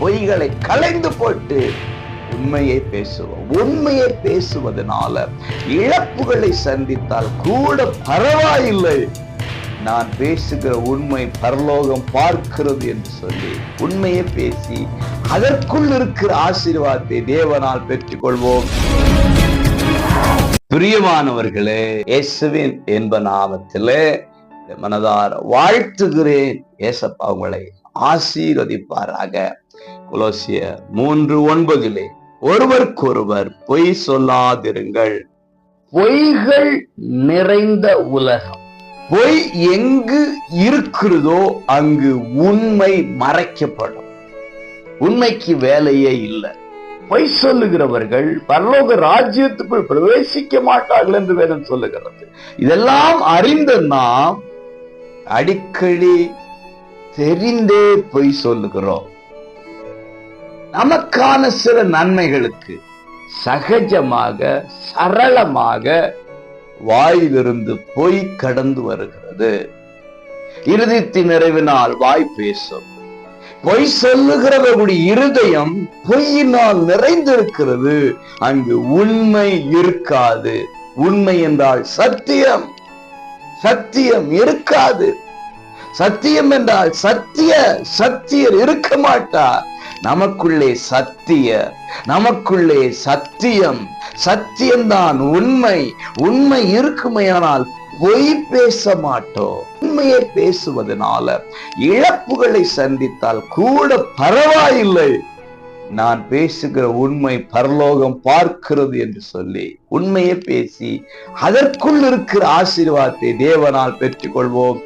பொய்களை களைந்து போட்டு உண்மையை பேசுவோம். உண்மையை பேசுவதனால இழப்புகளை சந்தித்தால் கூட பரவாயில்லை, நான் பேசுகிற உண்மை பரலோகம் பார்க்கிறது என்று சொல்லி உண்மையை பேசி அதற்குள் இருக்கிற ஆசீர்வாதத்தை தேவனால் பெற்றுக் கொள்வோம். பிரியமானவர்களே, இயேசுவின் என்ப நாமத்திலே மனதார வாழ்த்துகிறேன். ஏசப்பா உங்களை ஆசீர்வதிப்பாராக. கொலோசியர் 3:9 ஒருவருக்கொருவர் பொய் சொல்லாதிருங்கள். பொய்கள் நிறைந்த உலகம். பொய் எங்கு இருக்கிறதோ அங்கு உண்மை மறைக்கப்படும். உண்மைக்கு வேலையே இல்லை. பொய் சொல்லுகிறவர்கள் பரலோக ராஜ்யத்துக்குள் பிரவேசிக்க மாட்டார்கள் என்று வேதம் சொல்லுகிறது. இதெல்லாம் அறிந்த நாம் அடிக்கடி தெரிந்தே பொய் சொல்லுகிறோம். நமக்கான சில நன்மைகளுக்கு சகஜமாக சரளமாக வாயிலிருந்து பொய் கடந்து வருகிறது. இருதயத்தின் நிறைவினால் வாய் பேசும். பொய் சொல்லுகிறவர்களுடைய இருதயம் பொய்யினால் நிறைந்திருக்கிறது. அங்கு உண்மை இருக்காது. உண்மை என்றால் சத்தியம். சத்தியம் இருக்காது. சத்தியம் என்றால் சத்தியர் இருக்க மாட்டார். நமக்குள்ளே நமக்குள்ளே சத்தியம். சத்தியம்தான் உண்மை. உண்மை இருக்குமையானால் பொய் பேச மாட்டோம். உண்மையை பேசுவதனால இழப்புகளை சந்தித்தால் கூட பரவாயில்லை, நான் பேசுகிற உண்மை பரலோகம் பார்க்கிறது என்று சொல்லி உண்மையை பேசி அதற்குள் இருக்கிற ஆசீர்வாதத்தை தேவனால் பெற்றுக் கொள்வோம்.